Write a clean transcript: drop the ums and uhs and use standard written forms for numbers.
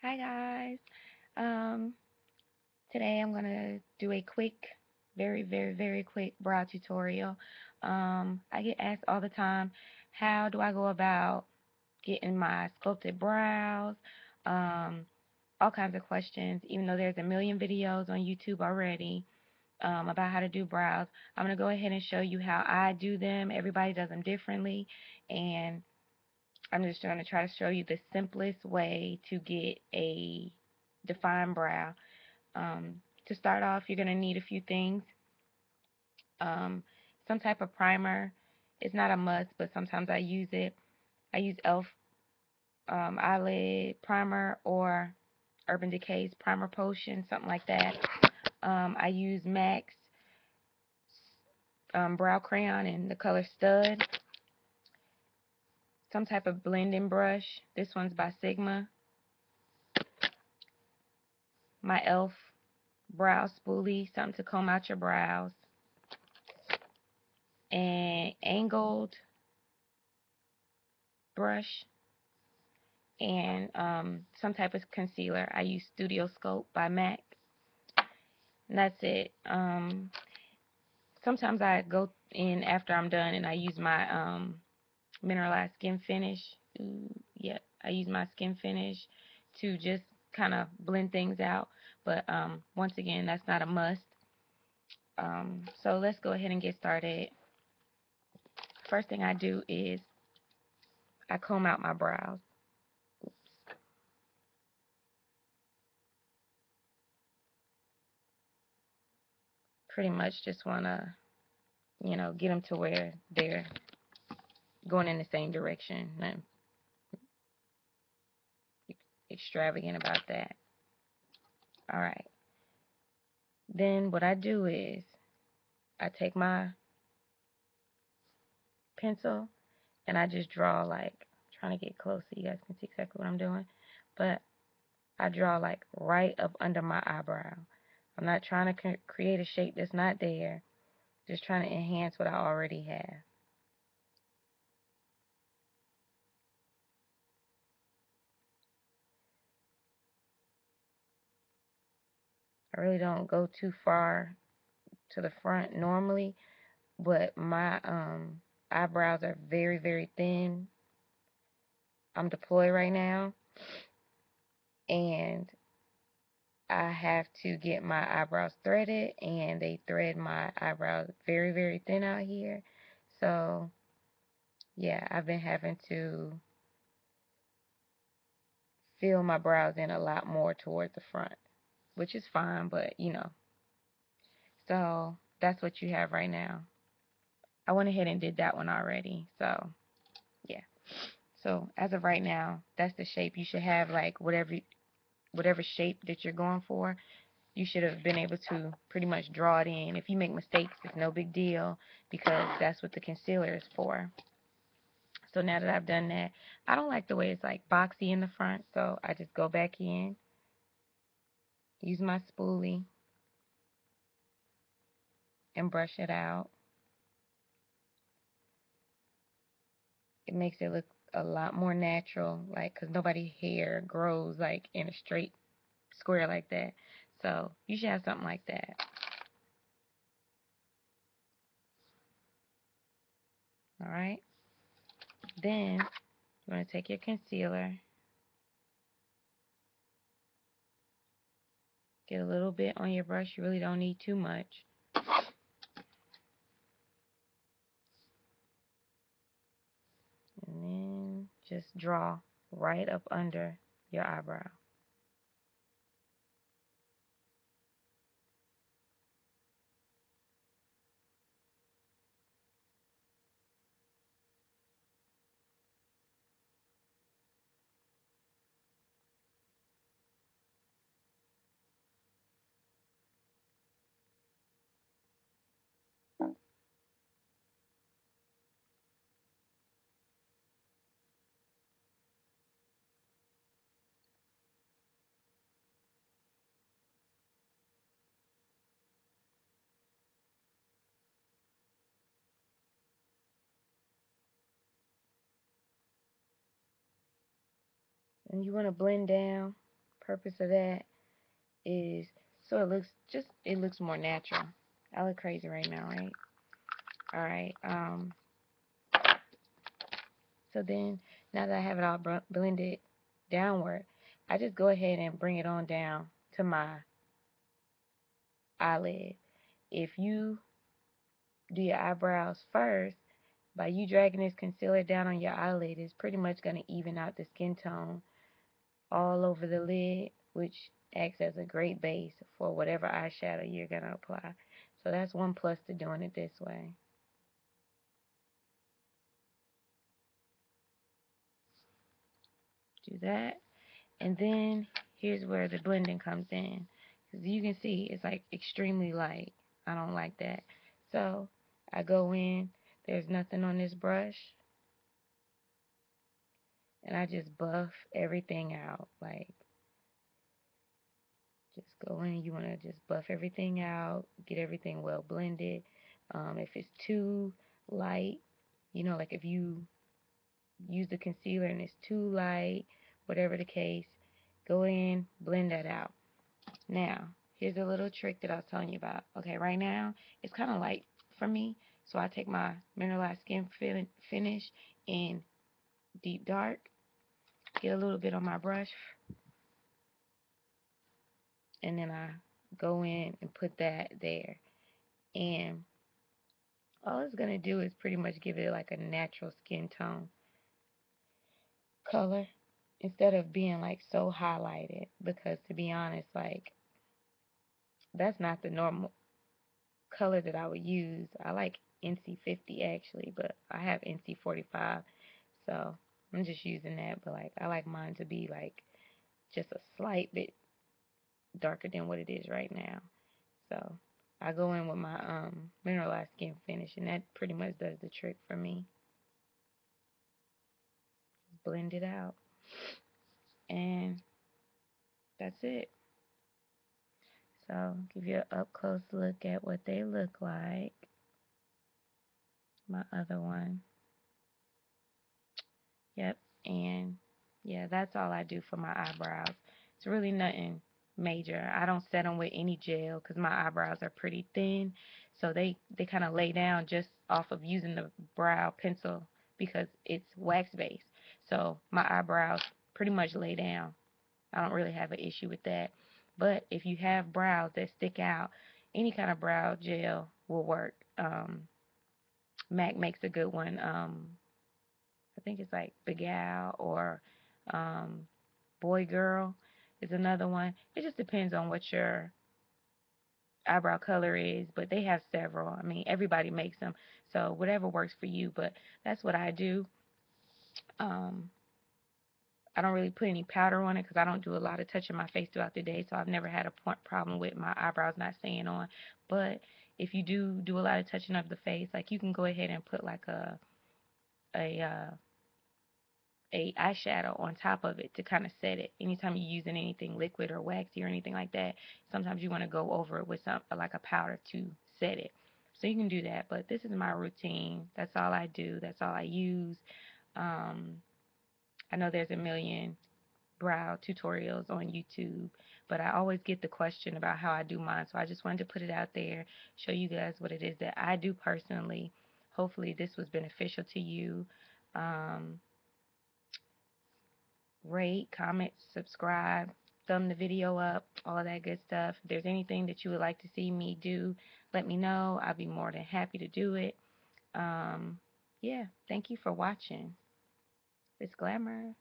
Hi guys. Um, Today I'm gonna do a quick, very quick brow tutorial. I get asked all the time, how do I go about getting my sculpted brows? Um, all kinds of questions. Even though there's a million videos on YouTube already about how to do brows, I'm gonna go ahead and show you how I do them. Everybody does them differently, and I'm just going to try to show you the simplest way to get a defined brow. To start off, you're going to need a few things. Um, some type of primer. It's not a must, but sometimes I use it. I use E.L.F. Eyelid primer or Urban Decay's primer potion, something like that. I use MAC's brow crayon in the color stud. Some type of blending brush. This one's by Sigma. My E.L.F. brow spoolie, something to comb out your brows, and angled brush, and some type of concealer. I use Studio Sculpt by MAC, and that's it. Sometimes I go in after I'm done and I use my mineralize skin finish. Yeah, I use my skin finish to just kind of blend things out, but once again, that's not a must. So let's go ahead and get started. First thing I do is I comb out my brows. Pretty much just want to, get them to where they're going in the same direction. Nothing extravagant about that. All right. Then what I do is I take my pencil and I just draw, like, trying to get close so you guys can see exactly what I'm doing. But I draw like right up under my eyebrow. I'm not trying to create a shape that's not there. Just trying to enhance what I already have. I really don't go too far to the front normally, but my eyebrows are very thin. I'm deployed right now, and I have to get my eyebrows threaded, and they thread my eyebrows very thin out here. So yeah, I've been having to fill my brows in a lot more towards the front, which is fine, but so that's what you have right now. I went ahead and did that one already, so yeah. So as of right now, that's the shape you should have. Like whatever shape that you're going for, you should have been able to pretty much draw it in. If you make mistakes, it's no big deal because that's what the concealer is for. So now that I've done that, I don't like the way it's like boxy in the front, so I just go back in, use my spoolie, and brush it out. It makes it look a lot more natural, like, because nobody hair grows like in a straight square like that. So you should have something like that. All right. Then you want to take your concealer, get a little bit on your brush. You really don't need too much. And then just draw right up under your eyebrow. And you want to blend down. purpose of that is so it looks more natural. I look crazy right now, right? All right. So then, now that I have it all blended downward, I just go ahead and bring it on down to my eyelid. If you do your eyebrows first, by you dragging this concealer down on your eyelid, it's pretty much going to even out the skin tone all over the lid, which acts as a great base for whatever eyeshadow you're going to apply. So that's one plus to doing it this way. Do that. And then here's where the blending comes in. Because you can see it's like extremely light. I don't like that. So I go in, there's nothing on this brush, and I just buff everything out. Like, just go in, you want to just buff everything out, get everything well blended. If it's too light, like if you use the concealer and it's too light, whatever the case, go in, blend that out. Now, here's a little trick that I was telling you about. Okay, right now, it's kind of light for me, so I take my mineralize skin finish in deep dark, get a little bit on my brush, and then I go in and put that there. And all it's going to do is pretty much give it like a natural skin tone color instead of being like so highlighted, because to be honest, like, that's not the normal color that I would use. I like NC50 actually, but I have NC45, so I'm just using that. But like, I like mine to be like just a slight bit darker than what it is right now. So I go in with my mineralized skin finish, and that pretty much does the trick for me. Blend it out, and that's it. So give you an up close look at what they look like. My other one. Yep. And yeah, that's all I do for my eyebrows. It's really nothing major. I don't set them with any gel because my eyebrows are pretty thin. So they kind of lay down just off of using the brow pencil because it's wax based. So my eyebrows pretty much lay down. I don't really have an issue with that. But if you have brows that stick out, any kind of brow gel will work. MAC makes a good one. I think it's like Begal or um, Boy Girl is another one. It just depends on what your eyebrow color is, but they have several. I mean, everybody makes them, so whatever works for you. But that's what I do. Um, I don't really put any powder on it because I don't do a lot of touching my face throughout the day, so I've never had a problem with my eyebrows not staying on. But if you do a lot of touching of the face, like, you can go ahead and put like a eyeshadow on top of it to kind of set it. Anytime you're using anything liquid or waxy or anything like that, sometimes you want to go over it with some like a powder to set it. So you can do that, but this is my routine. That's all I do. That's all I use. Um, I know there's a million brow tutorials on YouTube, but I always get the question about how I do mine. So I just wanted to put it out there, show you guys what it is that I do personally. Hopefully this was beneficial to you. Um, Rate, comment, subscribe, thumb the video up, all of that good stuff. If there's anything that you would like to see me do, let me know. I'll be more than happy to do it. Yeah, thank you for watching. It's Glamour.